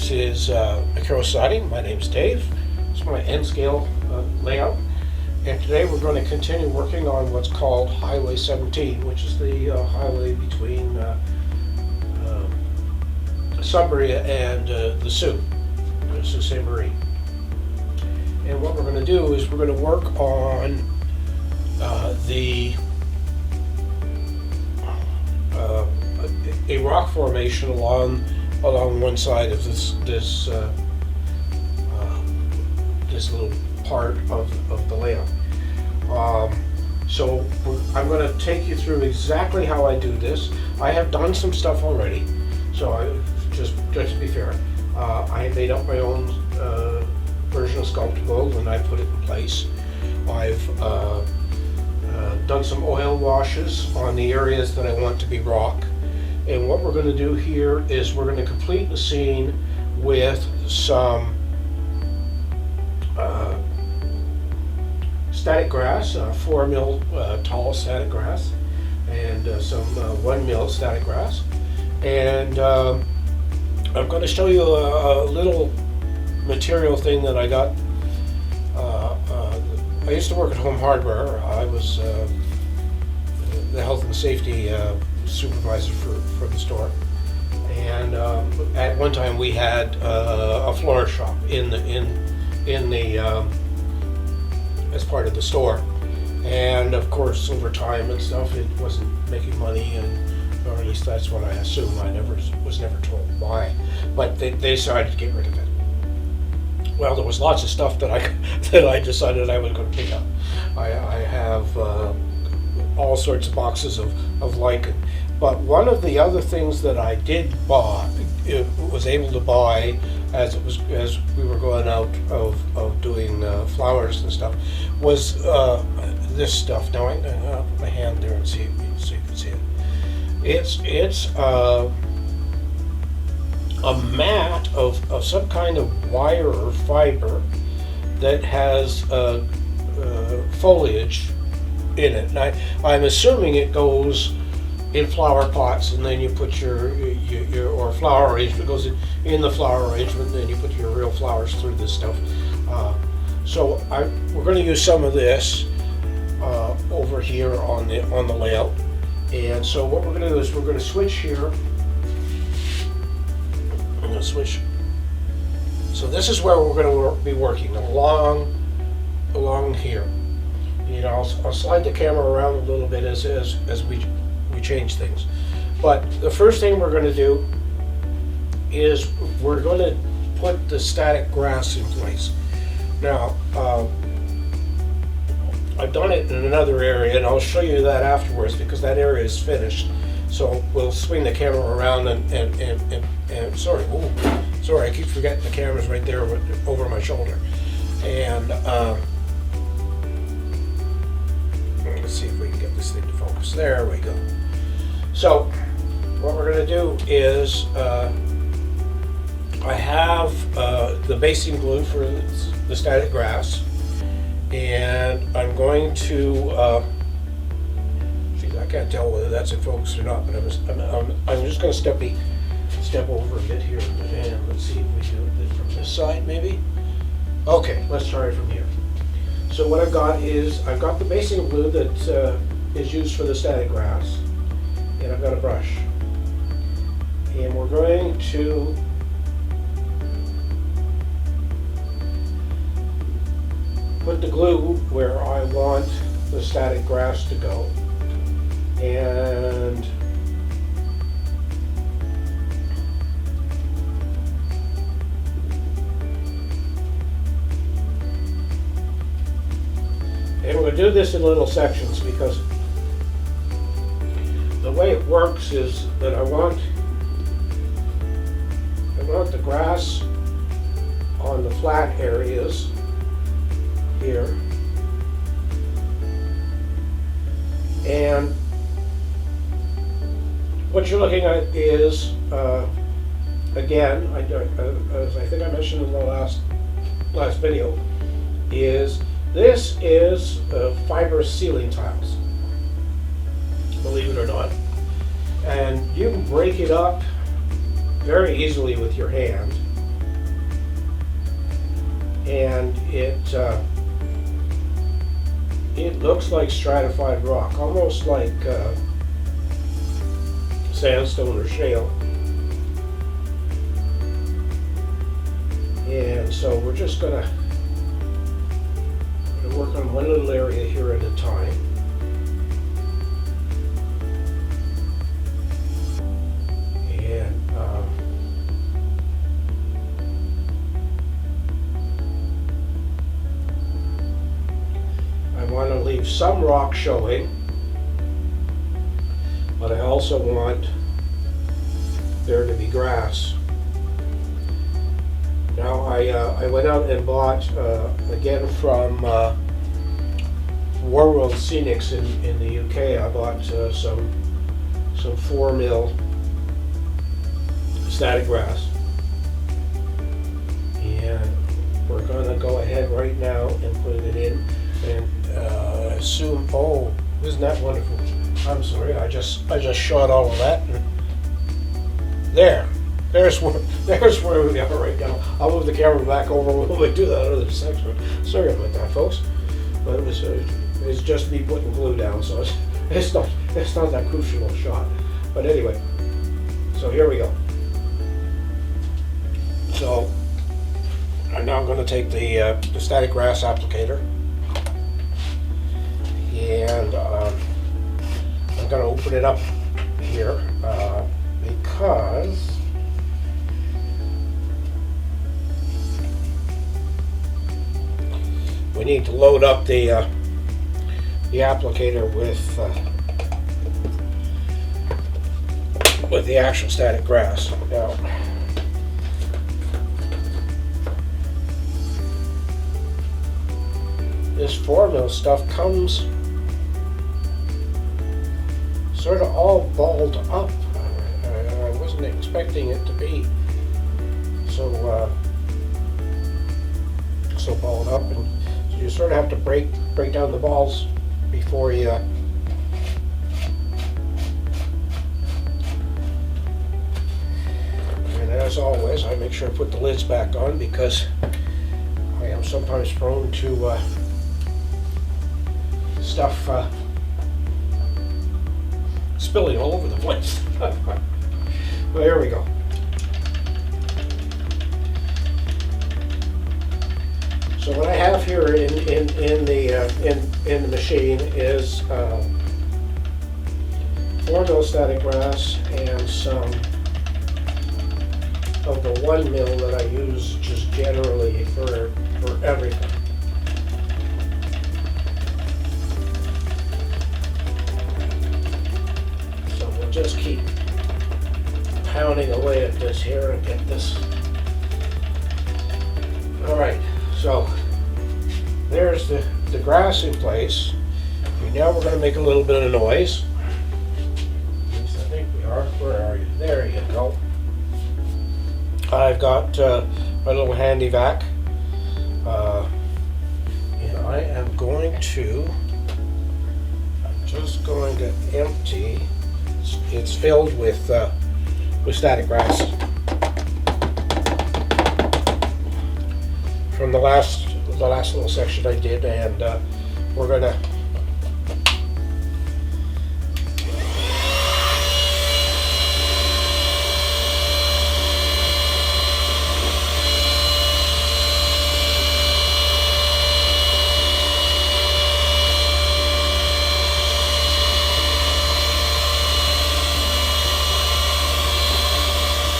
This is Applicator Siding. My name's Dave. It's my N scale layout. And today we're going to continue working on what's called Highway 17, which is the highway between Sudbury and the Sault Ste. Marie. And what we're going to do is we're going to work on a rock formation along one side of this little part of the layout. So I'm going to take you through exactly how I do this. I have done some stuff already, so just to be fair, I made up my own version of Sculptable and I put it in place. I've done some oil washes on the areas that I want to be rock. And what we're going to do here is we're going to complete the scene with some static grass, 4 mil tall static grass, and some 1 mil static grass. And I'm going to show you a little material thing that I got. I used to work at Home Hardware. I was the health and safety supervisor for the store, and at one time we had a floor shop in the as part of the store, and of course over time and stuff it wasn't making money, and or at least that's what I assume. I was never told why, but they decided to get rid of it. Well, there was lots of stuff that I decided I was going to pick up. I have all sorts of boxes of Lichen. But one of the other things that I did buy, was able to buy as we were going out of doing flowers and stuff, was this stuff. Now I'm going to put my hand there and see so you can see it. It's a mat of some kind of wire or fiber that has foliage in it. And I'm assuming it goes in flower pots, and then you put your or flower arrangement goes in the flower arrangement, and then you put your real flowers through this stuff. So we're going to use some of this over here on the layout. And so what we're going to do is we're going to switch here. I'm going to switch. So this is where we're going to be working along here. You know, I'll slide the camera around a little bit as we change things. But the first thing we're going to do is we're going to put the static grass in place. Now, I've done it in another area, and I'll show you that afterwards because that area is finished. So we'll swing the camera around and sorry, I keep forgetting the camera's right there over my shoulder. And let's see if we can get this thing to focus. There we go. So what we're going to do is I have the basing glue for the static grass, and I'm going to I can't tell whether that's in focus or not, but I'm just going to step over a bit here, and let's see if we do it from this side maybe. Okay, let's try it from here. So what I've got is I've got the basing glue that is used for the static grass, and I've got a brush, and we're going to put the glue where I want the static grass to go, and we're going to do this in little sections because the way it works is that I want the grass on the flat areas here, and what you're looking at is again, as I think I mentioned in the last video, is this is fiber ceiling tiles, believe it or not, and you can break it up very easily with your hand. and it looks like stratified rock, almost like sandstone or shale. And so we're just gonna work on one little area here at a time. And I want to leave some rock showing, but I also want there to be grass. Now I went out and bought, again from War World Scenics in the UK, I bought some 4 mil static grass. And we're going to go ahead right now and put it in and assume, oh, isn't that wonderful? I'm sorry, I just shot all of that. And there's where we are right now. I'll move the camera back over when we do that other section. Sorry about that, folks. But it's just me putting glue down, so it's not that crucial a shot. But anyway, so here we go. So I'm now going to take the static grass applicator, and I'm going to open it up here because we need to load up the applicator with the actual static grass. Now, this 4 mil stuff comes sort of all balled up. I wasn't expecting it to be so balled up, and so you sort of have to break down the balls before you and as always, I make sure to put the lids back on because I am sometimes prone to stuff spilling all over the place. Well, here we go. So what I have here in the machine is 4 mil static grass and some of the 1 mil that I use just generally for everything. So we'll just keep pounding away at this here and get this. All right. So there's the grass in place. And now we're going to make a little bit of noise. At least I think we are. Where are you? There you go. I've got my little handy vac. And I am just going to empty. It's filled with static grass. From the last little section I did, and we're gonna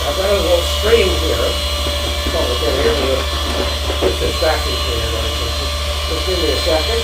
I've got a little stream here. Oh, okay, here's put this vacuum cleaner on. Just give me a second.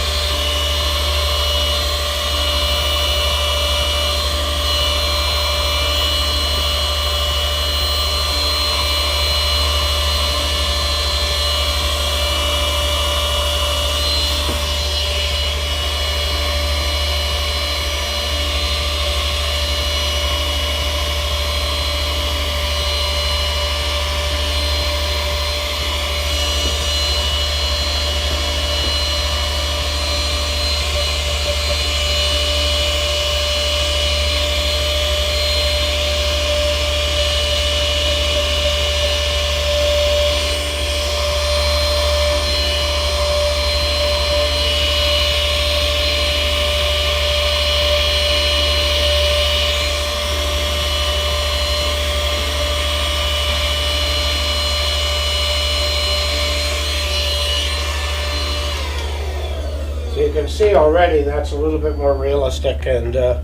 can see already, that's a little bit more realistic, and the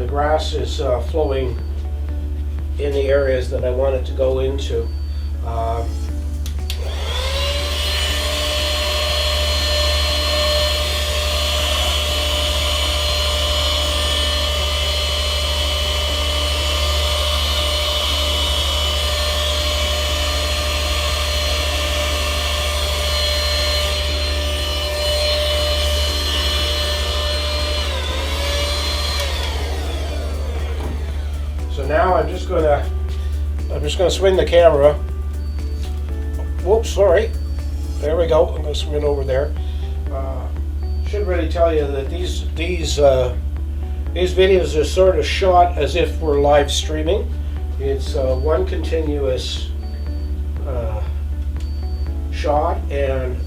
grass is flowing in the areas that I want it to go into. So now I'm just gonna swing the camera. Whoops, sorry. There we go. I'm gonna swing it over there. Should really tell you that these videos are sort of shot as if we're live streaming. It's one continuous shot, and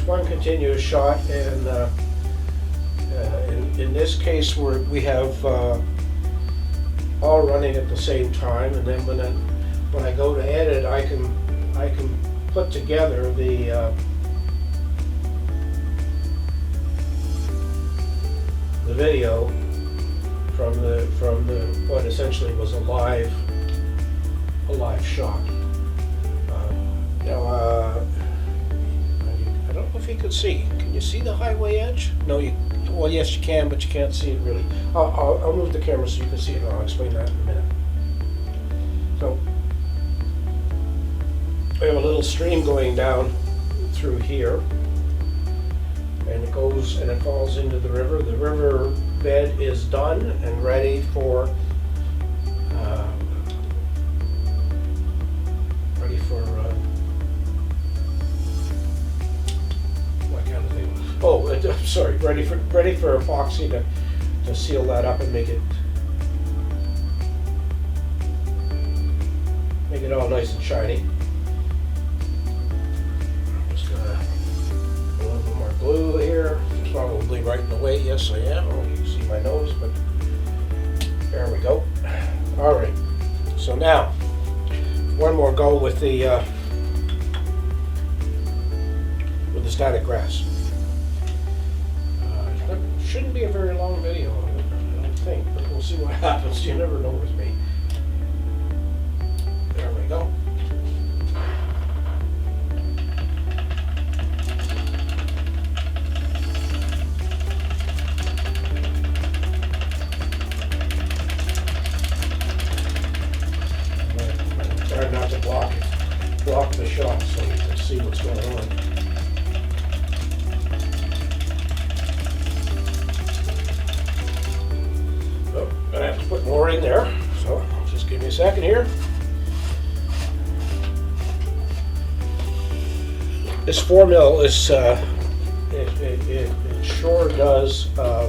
one continuous shot, and in this case we have all running at the same time, and then when I go to edit, I can put together the video from the what essentially was a live shot. Now I don't know if you can see. Can you see the highway edge? No, well, yes, you can, but you can't see it really. I'll move the camera so you can see it, and I'll explain that in a minute. So, we have a little stream going down through here, and it goes and it falls into the river. The river bed is done and ready for sorry, ready for epoxy to seal that up and make it all nice and shiny. I'm just gonna put a little bit more glue here. Probably right in the way. Yes, I am. Oh, you can see my nose, but there we go. All right. So now, one more go with the static grass. Shouldn't be a very long video, I don't think, but we'll see what happens. You never know with me. There we go. I'm trying not to block the shot so you can see what's going on. I have to put more in there, so just give me a second here. This 4mm is it sure does there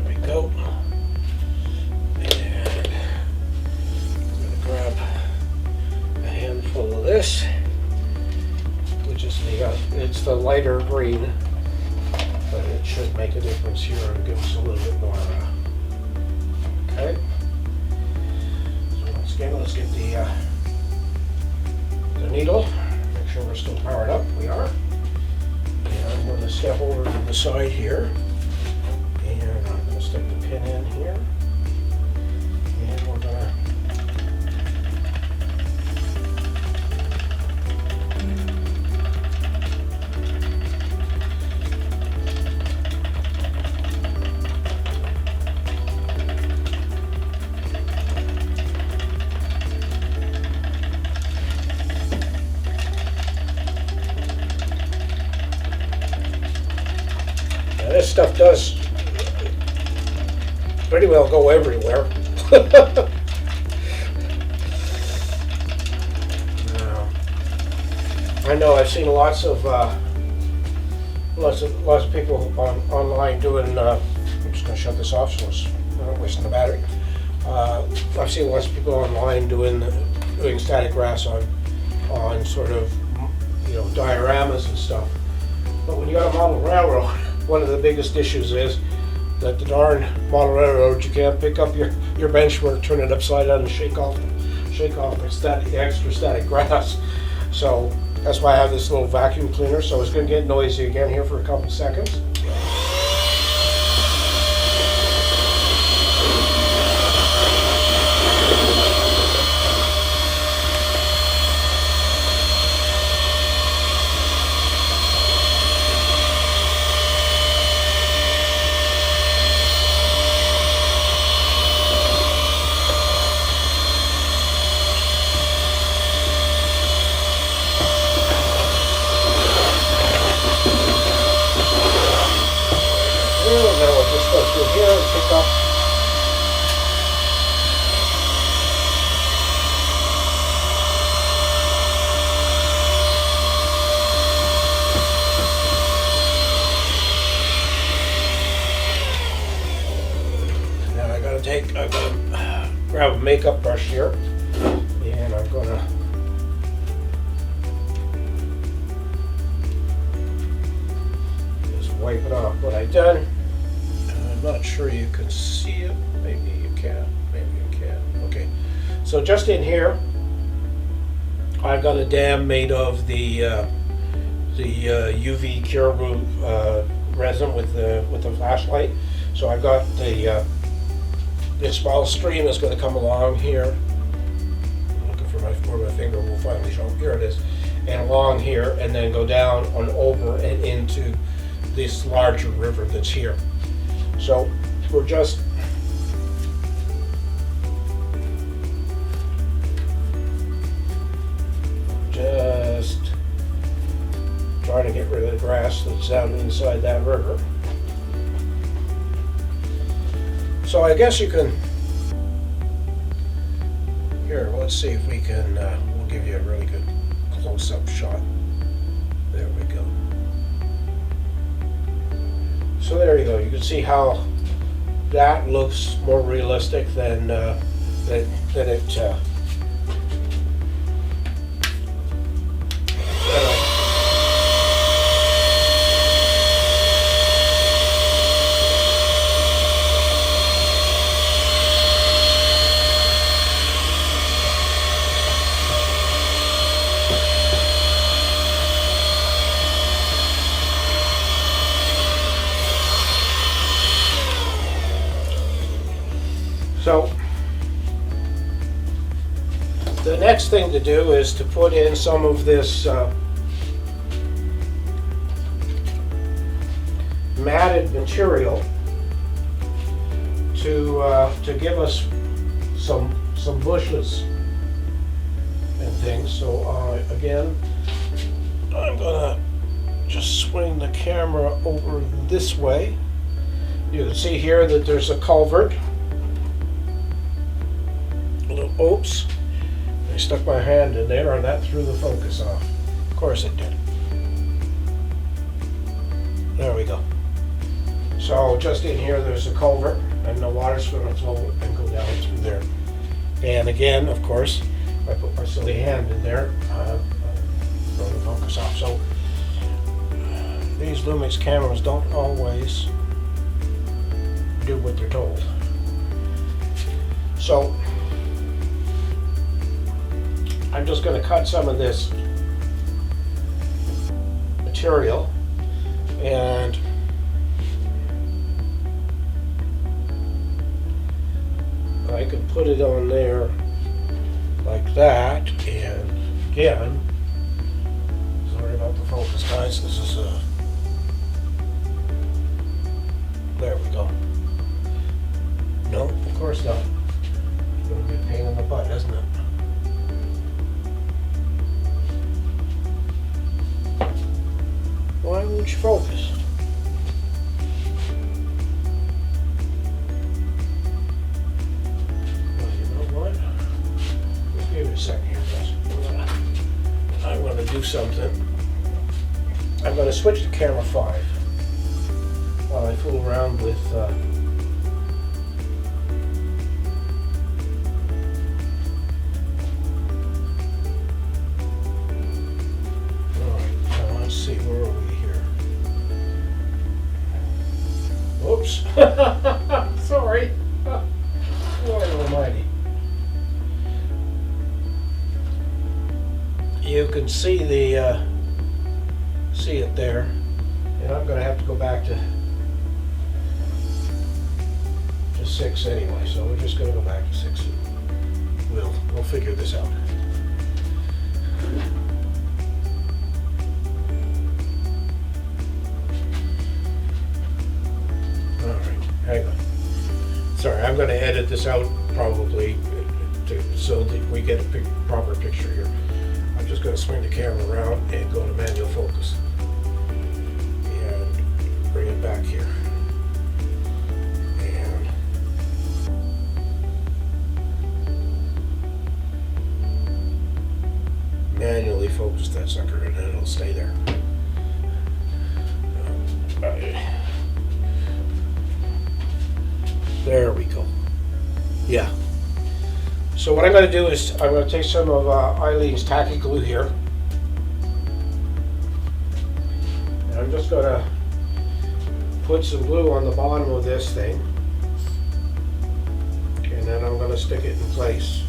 we go. This, which is it's the lighter green, but it should make a difference here and give us a little bit more. Okay, so let's get the needle. Make sure we're still powered up. We are. And I'm going to step over to the side here, and I'm going to stick the pin in here, and we're going to. This stuff does pretty well go everywhere. I know I've seen lots of people online doing. I'm just going to shut this off so I'm not wasting the battery. I've seen lots of people online doing static grass on sort of, dioramas and stuff. But when you got a model railroad, one of the biggest issues is that the darn model railroad, you can't pick up your benchwork, turn it upside down, and shake off the extra static grass. So that's why I have this little vacuum cleaner. So it's going to get noisy again here for a couple seconds. Go through here and pick up. Now I gotta grab a makeup brush here, and I'm gonna just wipe it off what I've done. Not sure you can see it. Maybe you can. Maybe you can. Okay. So just in here, I've got a dam made of the UV cure resin with the flashlight. So I've got this small stream that's going to come along here. I'm looking for where my finger will finally show. Here it is, and along here, and then go down and over and into this larger river that's here. So we're just trying to get rid of the grass that's down inside that river. So I guess you can, here, let's see if we can, we'll give you a really good close-up shot. There we go. So there you go. You can see how that looks more realistic than it. So the next thing to do is to put in some of this matted material to give us some bushes and things. So again, I'm gonna just swing the camera over this way. You can see here that there's a culvert. Oops, I stuck my hand in there and that threw the focus off. Of course it did. There we go. So just in here there's a culvert and the water's going to flow and go down through there. And again, of course, I put my silly hand in there, throw the focus off. So these Lumix cameras don't always do what they're told. So I'm just going to cut some of this material and I could put it on there like that. And again, sorry about the focus, guys. This is there we go. No, of course not. It's going to be a pain in the butt, isn't it? Why won't you focus? Well, you know what? Just give me a second here, guys. I'm going to do something. I'm going to switch to camera 5 while I fool around with Oops. Sorry. Lord almighty. You can see see it there, and I'm going to have to go back to 6 anyway, so we're just going to go back to 6. We'll figure this out. All right, hang on. Sorry, I'm going to edit this out probably so that we get a proper picture here. I'm just going to swing the camera around and go to manual focus and bring it back here. And manually focus that sucker, and then it'll stay there. There we go. Yeah. So what I'm going to do is I'm going to take some of Eileen's tacky glue here, and I'm just going to put some glue on the bottom of this thing, and then I'm going to stick it in place,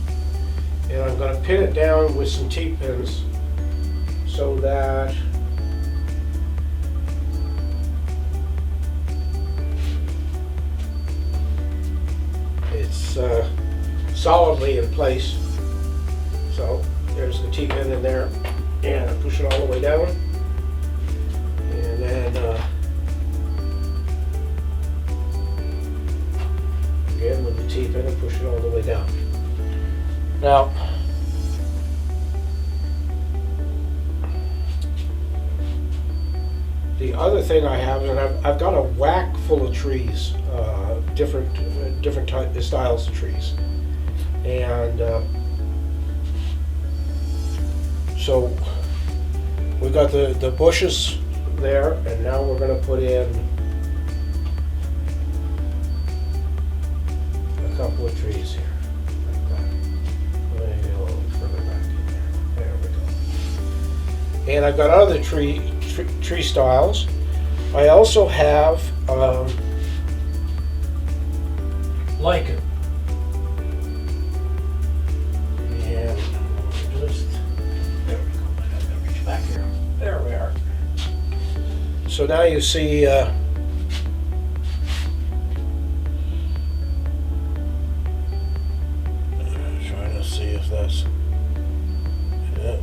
and I'm going to pin it down with some T-pins so that it's solidly in place. So there's the T-pin in there, and I push it all the way down, and then again with the T-pin and push it all the way down. Now the other thing I have, and I've got a whack full of trees, different styles of trees. And so we've got the bushes there, and now we're going to put in a couple of trees here, like that. Maybe a little further back in there. There we go. And I've got other tree styles. I also have lichen. So now you see trying to see if that's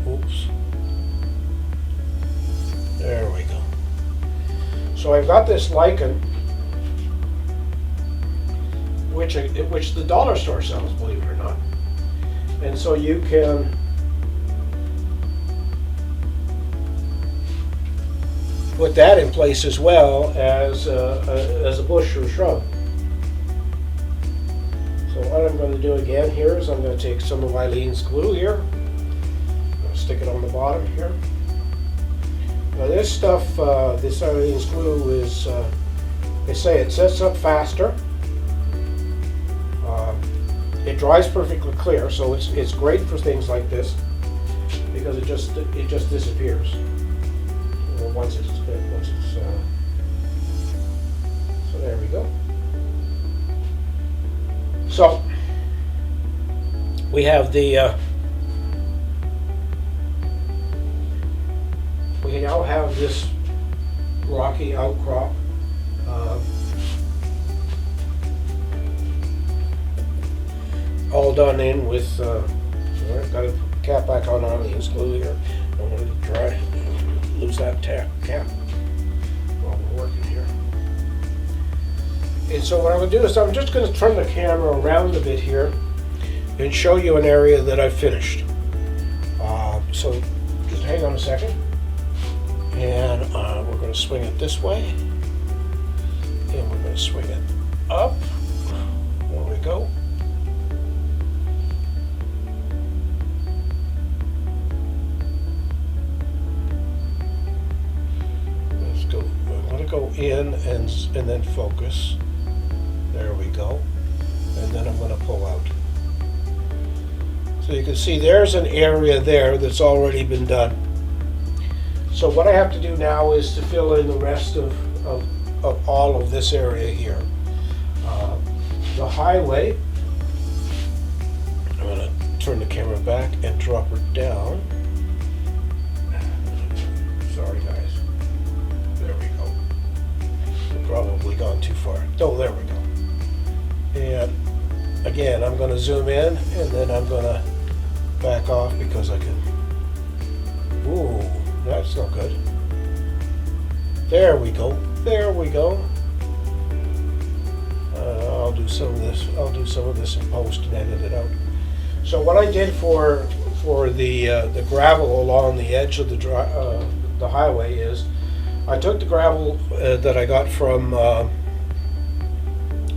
oops. There we go. So I've got this lichen, which the dollar store sells, believe it or not. And so you can put that in place as well as a bush or shrub. So what I'm going to do again here is I'm going to take some of Eileen's glue here. I'm going to stick it on the bottom here. Now this stuff, this Eileen's glue is, they say it sets up faster. It dries perfectly clear, so it's great for things like this because it just disappears. Once it's so there we go. So we have the we now have this rocky outcrop. All done in with. I've got to put the cap back on Eileen's glue here. I don't want it to dry. Lose that cap while we're working here. And so what I'm going to do is I'm just going to turn the camera around a bit here and show you an area that I've finished. So just hang on a second, and we're going to swing it this way, and we're going to swing it up. There we go. Go in and then focus. There we go. And then I'm going to pull out. So you can see there's an area there that's already been done. So what I have to do now is to fill in the rest of all of this area here. The highway, I'm going to turn the camera back and drop her down. Sorry guys. There we go. We've probably gone too far. Oh, there we go. And again, I'm going to zoom in and then I'm going to back off because I can. Ooh, that's not good. There we go. There we go. I'll do some of this. I'll do some of this in post and edit it out. So what I did for the gravel along the edge of the highway is I took the gravel that I got from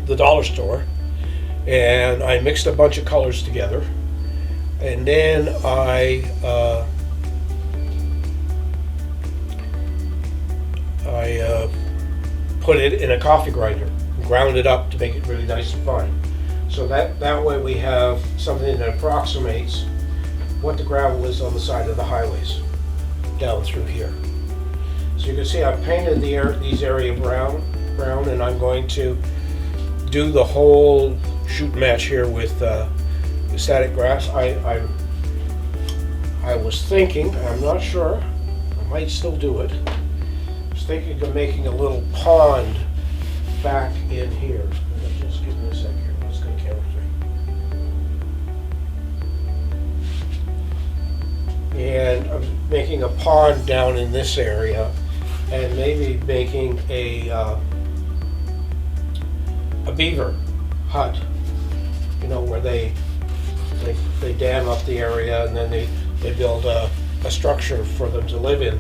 the dollar store and I mixed a bunch of colors together, and then I put it in a coffee grinder, ground it up to make it really nice and fine. So that way we have something that approximates what the gravel is on the side of the highways down through here. So you can see I've painted these area brown, and I'm going to do the whole shoot match here with the static grass. I was thinking, I'm not sure, I might still do it. I was thinking of making a little pond back in here. Just give me a sec here. Let's go camera three. And I'm making a pond down in this area, and maybe making a beaver hut. You know, where they dam up the area and then they build a structure for them to live in.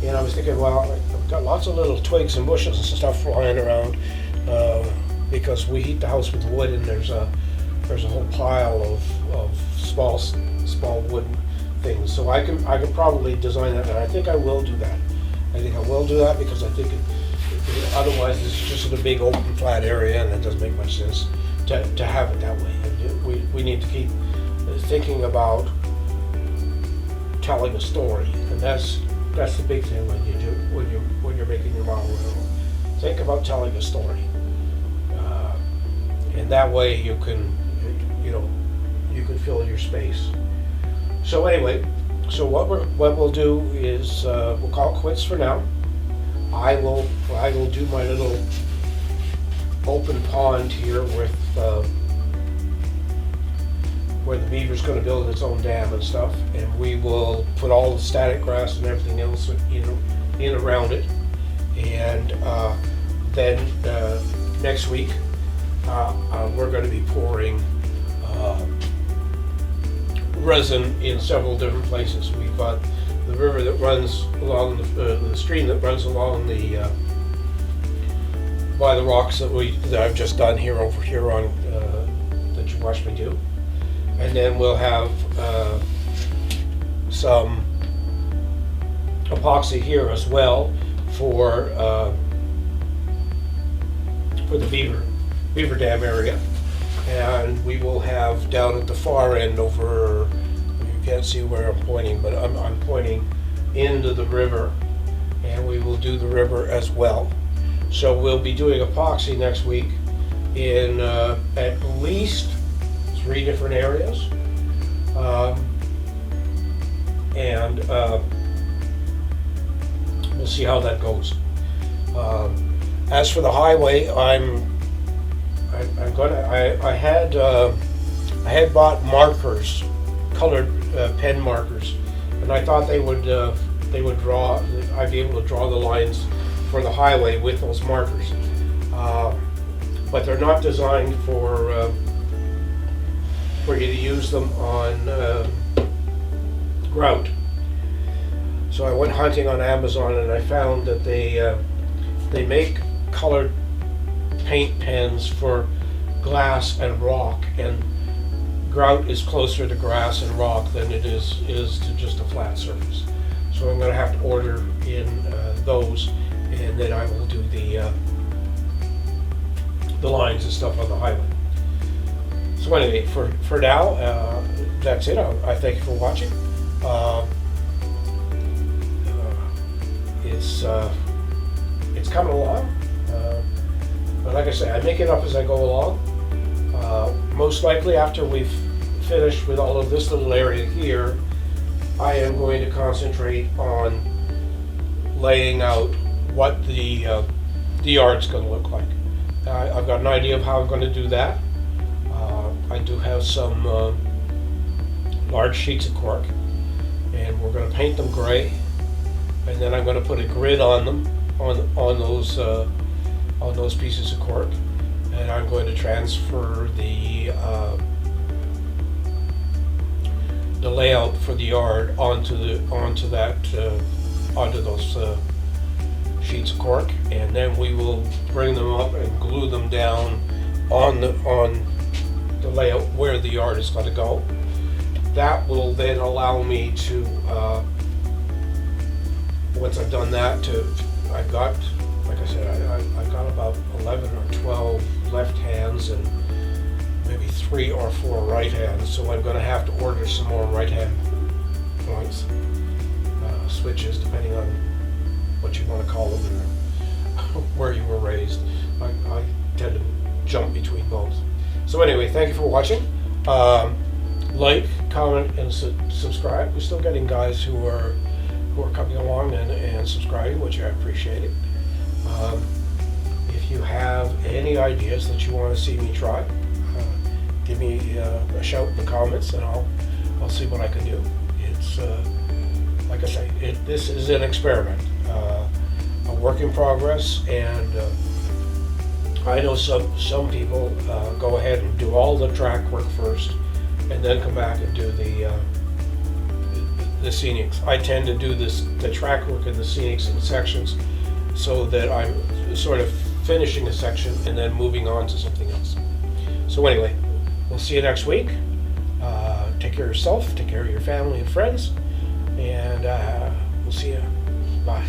And I was thinking, well, I've got lots of little twigs and bushes and stuff flying around because we heat the house with wood, and there's a whole pile of small wooden things. So I can probably design that, and I think I will do that. I think I will do that because I think otherwise it's just a big open flat area, and it doesn't make much sense to have it that way. And we need to keep thinking about telling a story, and that's the big thing when you're making your model. Think about telling a story, and that way you can fill your space. So anyway, what we'll do is we'll call it quits for now. I will do my little open pond here with where the beaver's going to build its own dam and stuff, and we will put all the static grass and everything else in around it. And then next week we're going to be pouring resin in several different places. We've got the river that runs along the stream that runs along the by the rocks that I've just done over here on that you watched me do, and then we'll have some epoxy here as well for the beaver dam area. And we will have down at the far end over, you can't see where I'm pointing, but I'm pointing into the river, and we will do the river as well. So we'll be doing epoxy next week in at least 3 different areas. And we'll see how that goes. As for the highway, I had bought markers, colored pen markers, and I thought they would draw. I'd be able to draw the lines for the highway with those markers, but they're not designed for you to use them on grout. So I went hunting on Amazon, and I found that they make colored paint pens for glass and rock, and grout is closer to grass and rock than it is to just a flat surface. So I'm going to have to order in those, and then I will do the lines and stuff on the highway. So anyway, for now, that's it. I thank you for watching. It's coming along. say, I make it up as I go along. Most likely after we've finished with all of this little area here, I am going to concentrate on laying out what the yard's going to look like. I've got an idea of how I'm going to do that. I do have some large sheets of cork, and we're going to paint them gray, and then I'm going to put a grid on them, on those pieces of cork, and I'm going to transfer the layout for the yard onto those sheets of cork, and then we will bring them up and glue them down on the layout where the yard is going to go. That will then allow me to, once I've done that, I've got, like I said, I've got about 11 or 12 left hands and maybe 3 or 4 right hands, so I'm going to have to order some more right hand points, switches, depending on what you want to call them or where you were raised. I tend to jump between both. So anyway, thank you for watching. Like, comment, and subscribe. We're still getting guys who are coming along and subscribing, which I appreciate it. If you have any ideas that you want to see me try, give me a shout in the comments, and I'll see what I can do. It's like I say, this is an experiment, a work in progress, and I know some people go ahead and do all the track work first, and then come back and do the scenics. I tend to do the track work and the scenics in sections, so that I'm sort of finishing a section and then moving on to something else. So anyway, we'll see you next week. Take care of yourself, take care of your family and friends, and we'll see you. Bye.